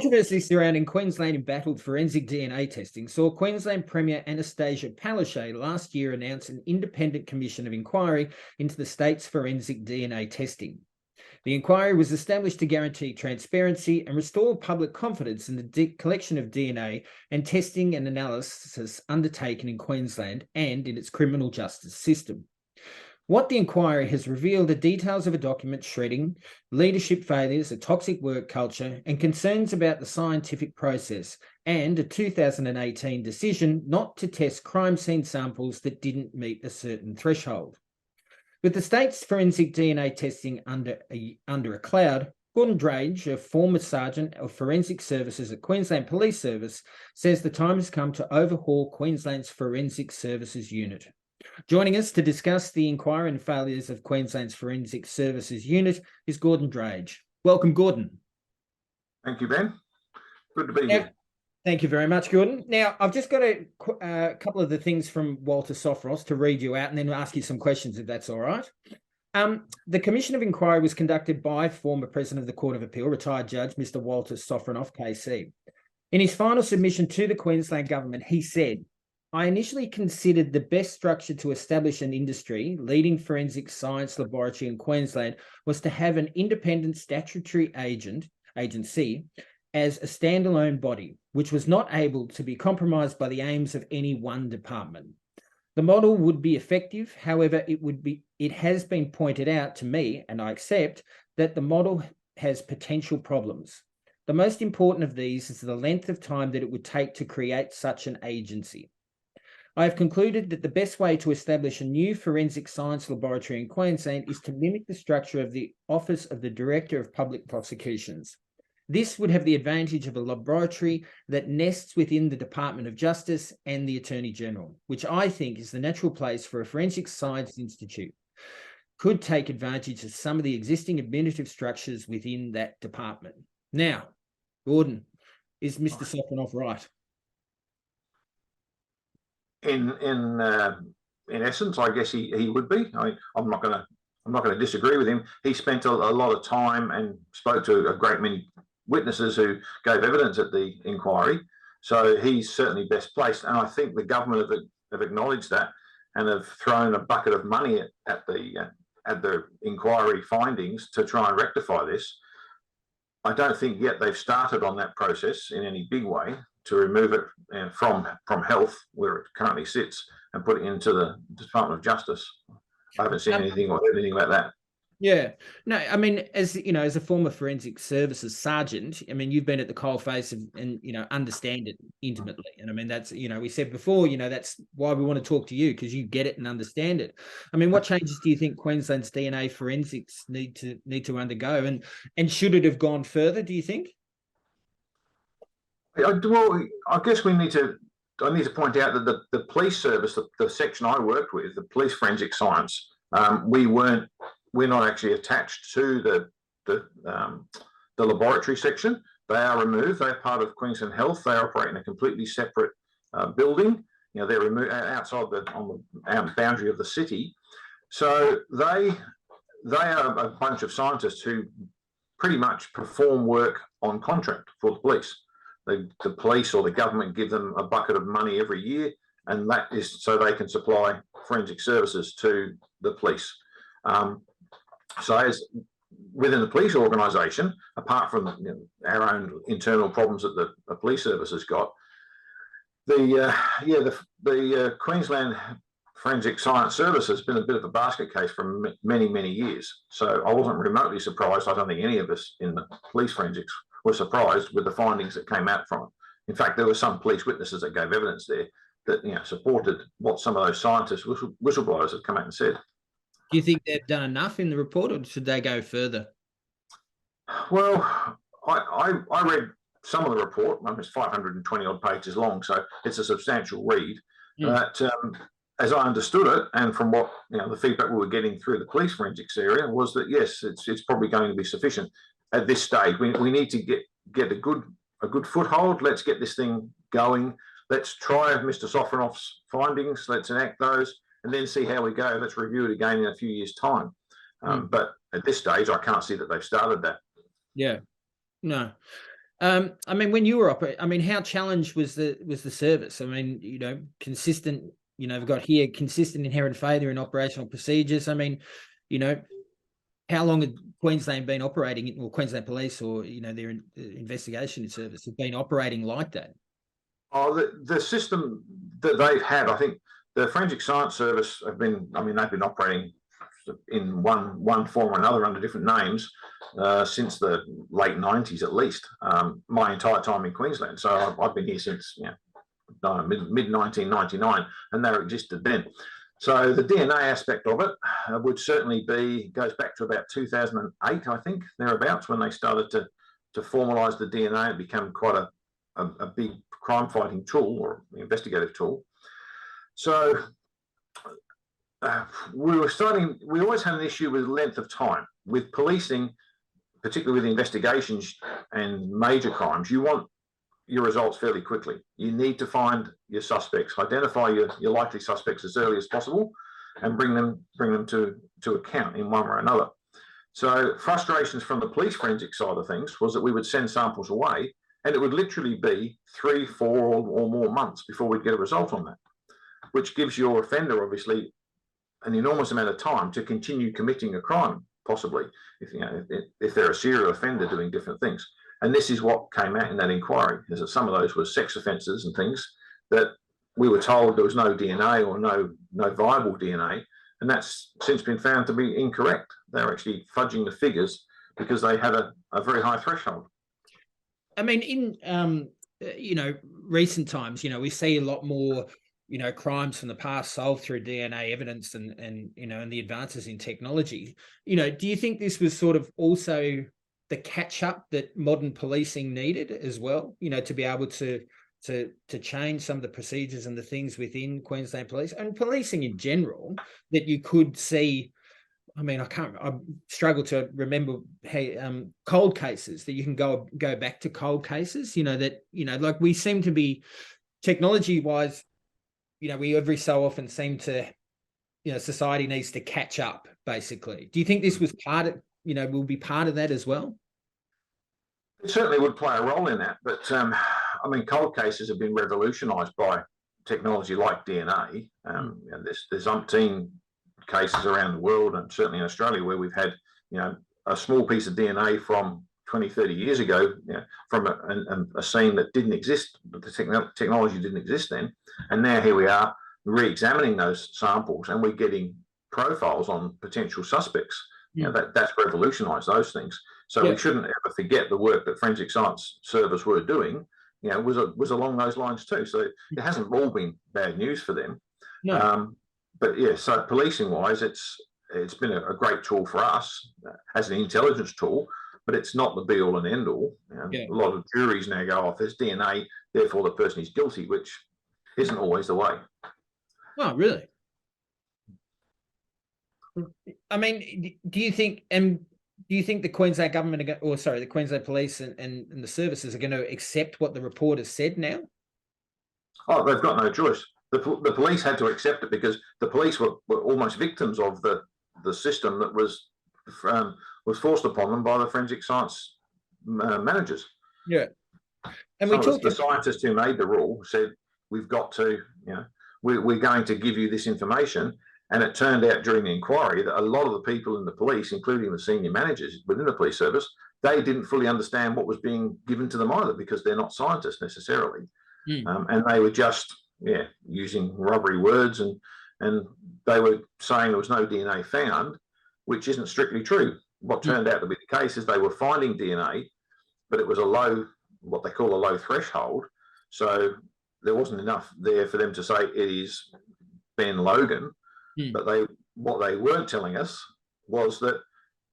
controversy surrounding Queensland embattled forensic DNA testing saw Queensland Premier Annastacia Palaszczuk last year announce an independent commission of inquiry into the state's forensic DNA testing. The inquiry was established to guarantee transparency and restore public confidence in the collection of DNA and testing and analysis undertaken in Queensland and in its criminal justice system. What the inquiry has revealed are details of a document shredding, leadership failures, a toxic work culture, and concerns about the scientific process, and a 2018 decision not to test crime scene samples that didn't meet a certain threshold. With the state's forensic DNA testing under a cloud, Gordon Drage, a former sergeant of forensic services at Queensland Police Service, says the time has come to overhaul Queensland's forensic services unit. Joining us to discuss the inquiry and failures of Queensland's Forensic Services Unit is Gordon Drage. Welcome, Gordon. Thank you, Ben. Good to be here. Thank you very much, Gordon. Now, I've just got a couple of the things from Walter Sofronos to read you out and then ask you some questions, if that's all right. The Commission of Inquiry was conducted by former President of the Court of Appeal, retired Judge Mr. Walter Sofronos, KC. In his final submission to the Queensland Government, he said, "I initially considered the best structure to establish an industry, leading forensic science laboratory in Queensland, was to have an independent statutory agency as a standalone body, which was not able to be compromised by the aims of any one department. The model would be effective, however, it has been pointed out to me, and I accept, that the model has potential problems. The most important of these is the length of time that it would take to create such an agency. I have concluded that the best way to establish a new forensic science laboratory in Queensland is to mimic the structure of the Office of the Director of Public Prosecutions. This would have the advantage of a laboratory that nests within the Department of Justice and the Attorney General, which I think is the natural place for a forensic science institute. Could take advantage of some of the existing administrative structures within that department." Now, Gordon, is Mr. Sofronos right? In essence, I guess he would be. I mean, I'm not going to disagree with him. He spent a lot of time and spoke to a great many witnesses who gave evidence at the inquiry. So he's certainly best placed. And I think the government have acknowledged that and have thrown a bucket of money at the inquiry findings to try and rectify this. I don't think yet they've started on that process in any big way to remove it from health, where it currently sits, and put it into the Department of Justice. I haven't seen anything or heard anything about that. Yeah, no, I mean, as you know, as a former forensic services sergeant, I mean, you've been at the coalface and understand it intimately. And I mean, that's, we said before, that's why we want to talk to you, because you get it and understand it. I mean, what changes do you think Queensland's DNA forensics need to undergo, and should it have gone further, do you think? Well, I guess I need to point out that the police service, the section I worked with, the police forensic science, we're not actually attached to the laboratory section. They are removed. They're part of Queensland Health. They operate in a completely separate building. They're removed outside on the boundary of the city. So they are a bunch of scientists who pretty much perform work on contract for the police. The police or the government give them a bucket of money every year, and that is so they can supply forensic services to the police. So as within the police organisation, apart from our own internal problems that the police service has got, the Queensland Forensic Science Service has been a bit of a basket case for many years. So I wasn't remotely surprised. I don't think any of us in the police forensics were surprised with the findings that came out from it. In fact, there were some police witnesses that gave evidence there that supported what some of those scientists, whistleblowers, have come out and said. Do you think they've done enough in the report, or should they go further? Well, I read some of the report. I mean, it's 520 odd pages long, so it's a substantial read. But as I understood it, and from what the feedback we were getting through the police forensics area, was that yes, it's probably going to be sufficient at this stage. We need to get a good foothold. Let's get this thing going. Let's try Mr. Sofronos' findings. Let's enact those, and then see how we go. Let's review it again in a few years' time. But at this stage, I can't see that they've started that. Yeah, no. I mean, when you were operating, I mean, how challenged was the service? I mean, you know, consistent, you know, we've got here consistent inherent failure in operational procedures. I mean, you know, how long had Queensland been operating, or Queensland Police, or, you know, their investigation service have been operating like that? Oh, the system that they've had, I think the Forensic Science Service have been, I mean, they've been operating in one form or another under different names since the late 90s at least, my entire time in Queensland. So I've been here since mid 1999, and they existed then. So the DNA aspect of it would certainly goes back to about 2008, I think, thereabouts, when they started to formalise the DNA and become quite a big crime fighting tool or investigative tool. So we always had an issue with length of time. With policing, particularly with investigations and major crimes, you want your results fairly quickly. You need to find your suspects, identify your likely suspects as early as possible, and bring them to account in one way or another. So frustrations from the police forensic side of things was that we would send samples away, and it would literally be 3, 4 or more months before we'd get a result on that, which gives your offender obviously an enormous amount of time to continue committing a crime, possibly, if they're a serial offender doing different things. And this is what came out in that inquiry, is that some of those were sex offences and things that we were told there was no DNA or no viable DNA, and that's since been found to be incorrect. They're actually fudging the figures because they had a very high threshold. I mean, in you know, recent times, you know, we see a lot more, you know, crimes from the past solved through DNA evidence and you know, and the advances in technology. You know, do you think this was sort of also the catch up that modern policing needed as well, you know, to be able to change some of the procedures and the things within Queensland Police and policing in general, that you could see? I mean, I struggle to remember cold cases that you can go back to cold cases, you know, that, you know, like we seem to be technology wise, you know, we every so often seem to, you know, society needs to catch up basically. Do you think this was part of, you know, will be part of that as well? It certainly would play a role in that, but I mean, cold cases have been revolutionised by technology like DNA. There's umpteen cases around the world, and certainly in Australia, where we've had, you know, a small piece of DNA from 20, 30 years ago, you know, from a scene that didn't exist, but the technology didn't exist then, and now here we are re-examining those samples, and we're getting profiles on potential suspects. You know, that's revolutionised those things. So we shouldn't ever forget the work that Forensic Science Service were doing. You know, was along those lines too. So it hasn't all been bad news for them. No. But yeah, so policing wise, it's been a great tool for us as an intelligence tool, but it's not the be all and end all. A lot of juries now go, oh, if there's DNA, therefore the person is guilty, which isn't always the way. Oh, really? I mean, do you think the Queensland government the Queensland Police and the services are going to accept what the report has said now? Oh, they've got no choice. The police had to accept it because the police were almost victims of the system that was forced upon them by the forensic science managers. Yeah, and the scientists who made the rule said, we've got to, you know, we're going to give you this information. And it turned out during the inquiry that a lot of the people in the police, including the senior managers within the police service, they didn't fully understand what was being given to them either, because they're not scientists necessarily. And they were just, using rubbery words, and they were saying there was no DNA found, which isn't strictly true. What turned out to be the case is they were finding DNA, but it was what they call a low threshold. So there wasn't enough there for them to say it is Ben Logan. But what they weren't telling us was that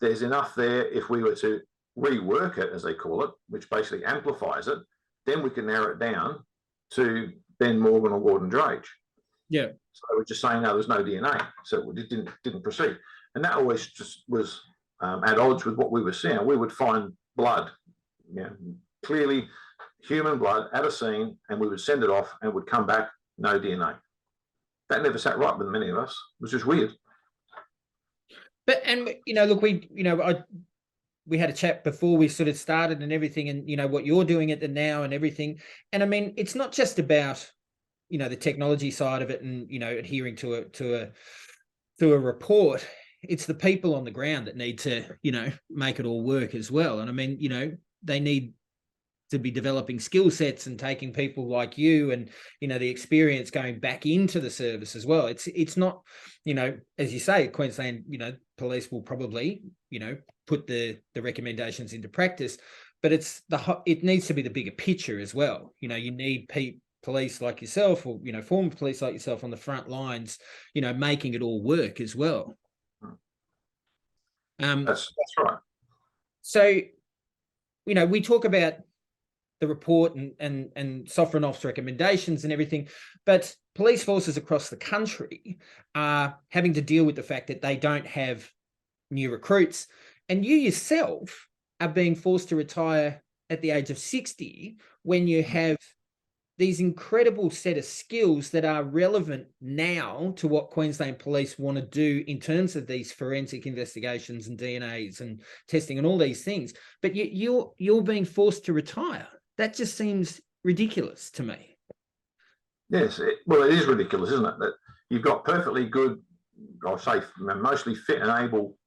there's enough there if we were to rework it, as they call it, which basically amplifies it, then we can narrow it down to Ben Morgan or Gordon Drage. Yeah. So we're just saying, no, there's no DNA. So it didn't proceed. And that always just was at odds with what we were seeing. We would find blood, clearly human blood at a scene, and we would send it off and it would come back, no DNA. That never sat right with many of us, which is weird. But, and, look, we had a chat before we sort of started and everything, and you know what you're doing at the now and everything. And I mean, it's not just about, you know, the technology side of it and, you know, adhering to a report. It's the people on the ground that need to, you know, make it all work as well. And I mean, you know, they need to be developing skill sets and taking people like you and, you know, the experience going back into the service as well. It's not, you know, as you say, Queensland, you know, police will probably, you know, put the recommendations into practice, but it needs to be the bigger picture as well. You know, you need police like yourself, or, you know, former police like yourself on the front lines, you know, making it all work as well. That's right. So, you know, we talk about the report and Sofronoff's recommendations and everything, but police forces across the country are having to deal with the fact that they don't have new recruits, and you yourself are being forced to retire at the age of 60 when you have these incredible set of skills that are relevant now to what Queensland Police want to do in terms of these forensic investigations and DNAs and testing and all these things. But you're being forced to retire. That just seems ridiculous to me. Yes, well, it is ridiculous, isn't it? That you've got perfectly good, I'll say mostly fit and able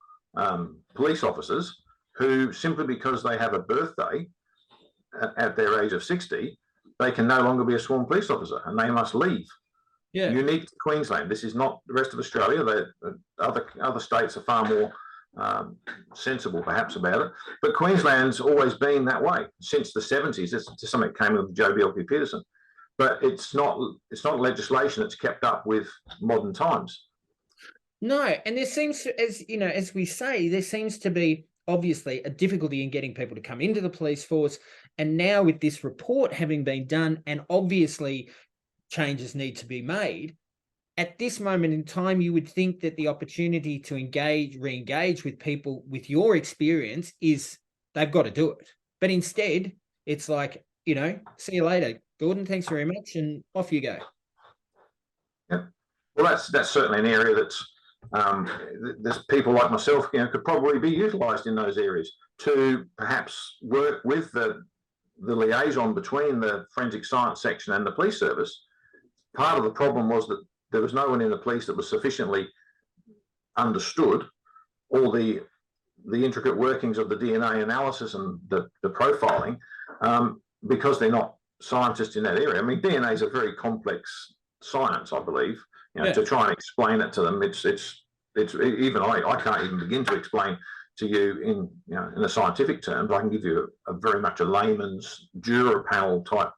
police officers who, simply because they have a birthday at their age of 60, they can no longer be a sworn police officer and they must leave. Yeah. Unique to Queensland. This is not the rest of Australia. Other states are far more sensible, perhaps, about it. But Queensland's always been that way since the 70s. It's to some extent came with Joe Bjelke-Petersen. But it's not legislation that's kept up with modern times. No, and there seems to, as you know, as we say, there seems to be obviously a difficulty in getting people to come into the police force. And now with this report having been done, and obviously changes need to be made, at this moment in time, you would think that the opportunity to re-engage with people with your experience is they've got to do it. But instead, it's like, you know, see you later, Gordon, thanks very much, and off you go. Yeah. Well, that's certainly an area that's there's people like myself, you know, could probably be utilised in those areas to perhaps work with the liaison between the forensic science section and the police service. Part of the problem was that there was no one in the police that was sufficiently understood all the intricate workings of the DNA analysis and the profiling, because they're not scientists in that area. I mean, DNA is a very complex science, I believe. You know, yeah. To try and explain it to them, it's even I can't even begin to explain to you in a scientific terms. I can give you a very much a layman's juror panel type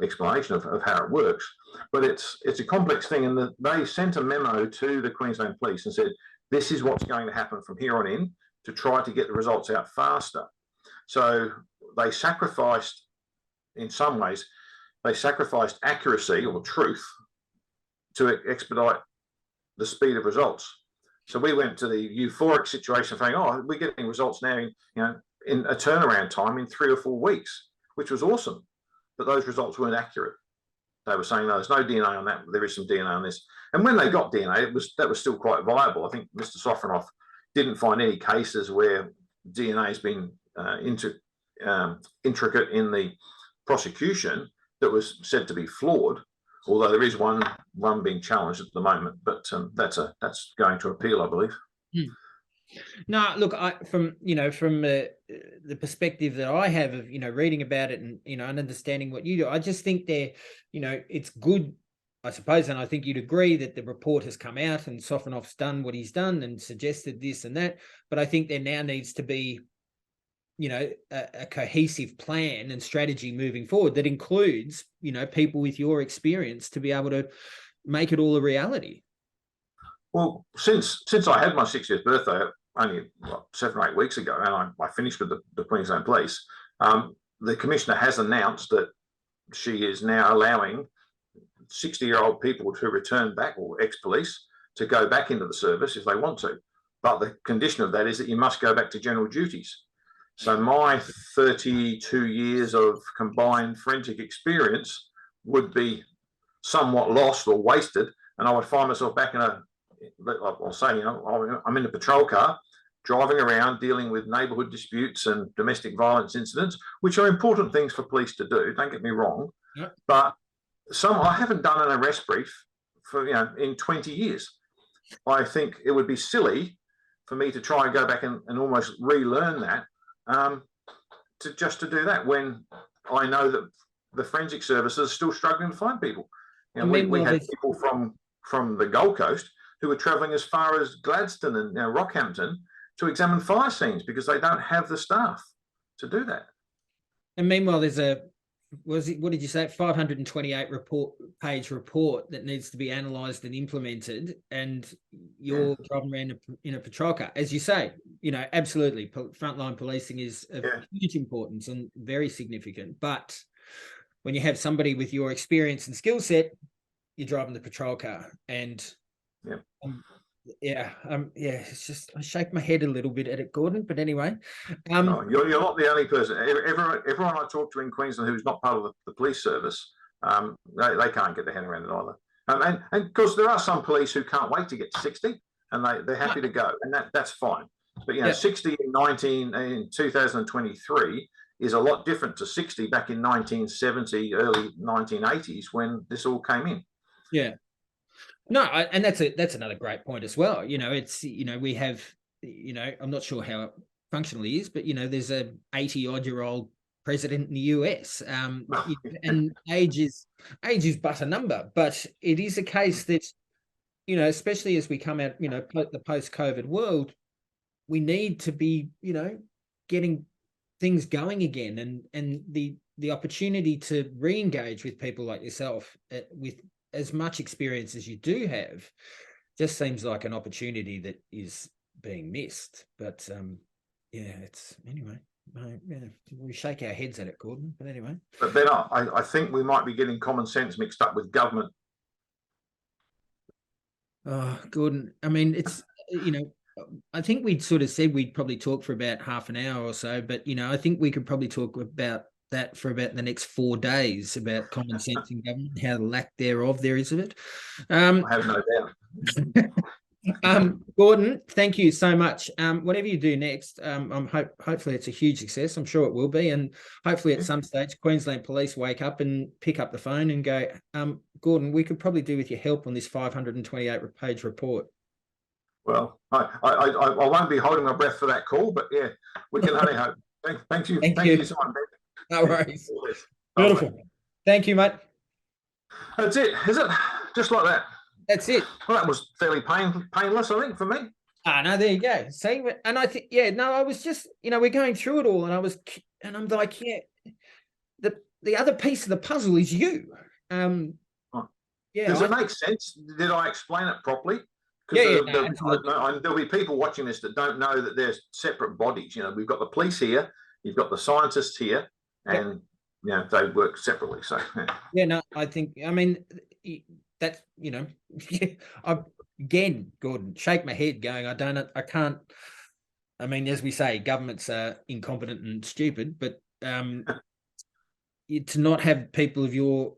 explanation of how it works, but it's a complex thing. And they sent a memo to the Queensland Police and said, this is what's going to happen from here on in to try to get the results out faster. So they sacrificed, in some ways, accuracy or truth to expedite the speed of results. So we went to the euphoric situation saying, oh, we're getting results now in a turnaround time in 3 or 4 weeks, which was awesome. But those results weren't accurate. They were saying, no, there's no DNA on that. There is some DNA on this. And when they got DNA, that was still quite viable. I think Mr. Sofronoff didn't find any cases where DNA has been intricate in the prosecution that was said to be flawed. Although there is one being challenged at the moment, but that's going to appeal, I believe. No, look, from the perspective that I have of reading about it and and understanding what you do, I just think it's good, I suppose, and I think you'd agree that the report has come out and Sofronoff's done what he's done and suggested this and that, but I think there now needs to be a cohesive plan and strategy moving forward that includes, people with your experience to be able to make it all a reality. Well, since I had my 60th birthday only 7 or 8 weeks ago, and I finished with the Queensland Police, the Commissioner has announced that she is now allowing 60-year-old people to return back, or ex-police, to go back into the service if they want to. But the condition of that is that you must go back to general duties. So my 32 years of combined forensic experience would be somewhat lost or wasted, and I would find myself back in I'll say, I'm in a patrol car driving around dealing with neighbourhood disputes and domestic violence incidents, which are important things for police to do. Don't get me wrong, but I haven't done an arrest brief for in 20 years. I think it would be silly for me to try and go back and almost relearn that to do that when I know that the forensic services are still struggling to find people. We had people from the Gold Coast who were travelling as far as Gladstone and Rockhampton to examine fire scenes because they don't have the staff to do that. And meanwhile, there's what did you say, 528 page report that needs to be analysed and implemented, and you're driving around in a patrol car. As you say, absolutely, frontline policing is of huge importance and very significant. But when you have somebody with your experience and skill set, you're driving the patrol car, and it's just, I shake my head a little bit at it, Gordon. But anyway, no, you're not the only person. Everyone I talk to in Queensland who's not part of the police service, they can't get their head around it either. And of course, there are some police who can't wait to get to 60, and they're happy to go, and that's fine. But 60 in 2023 is a lot different to 60 back in 1970, early 1980s when this all came in. Yeah. No, and that's another great point as well. It's we have I'm not sure how it functionally is, but there's a 80-odd-year-old president in the US, and age is but a number. But it is a case that especially as we come out the post-COVID world, we need to be getting things going again, and the opportunity to re-engage with people like yourself with as much experience as you do have just seems like an opportunity that is being missed. But it's anyway. We shake our heads at it, Gordon. But anyway. But Ben, I think we might be getting common sense mixed up with government. Oh, Gordon. I mean, it's I think we'd sort of said we'd probably talk for about half an hour or so, but I think we could probably talk about that for about the next 4 days about common sense in government, how the lack thereof there is of it. I have no doubt. Gordon, thank you so much. Whatever you do next, hopefully it's a huge success. I'm sure it will be, and hopefully at some stage Queensland Police wake up and pick up the phone and go, Gordon, we could probably do with your help on this 528-page report. Well, I won't be holding my breath for that call, but we can only hope. Thank you. Thank you so much, Ben. No worries. Beautiful. Thank you, mate. That's it, is it? Just like that. That's it. Well, that was fairly painless, I think, for me. No, there you go. See, and I think, I was just, we're going through it all, and I'm like, the other piece of the puzzle is you. Does it make sense? Did I explain it properly? There'll be people watching this that don't know that there's separate bodies. We've got the police here, you've got the scientists here, and they work separately. So I think, that's again, Gordon, shake my head going, I can't. As we say, governments are incompetent and stupid, but to not have people of your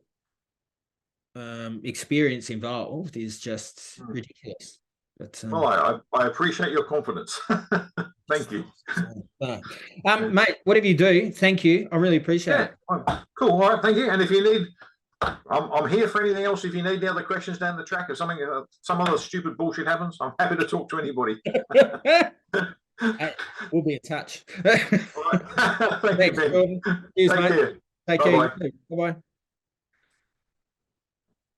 experience involved is just ridiculous. But I appreciate your confidence. Thank you. Mate, whatever you do, thank you. I really appreciate it. Cool. All right, thank you. And if you need, I'm here for anything else. If you need any other questions down the track, if something, some other stupid bullshit happens, I'm happy to talk to anybody. We'll be in touch. All right. Thanks, you, Ben. Cheers, Take mate. care. Take care. Bye-bye.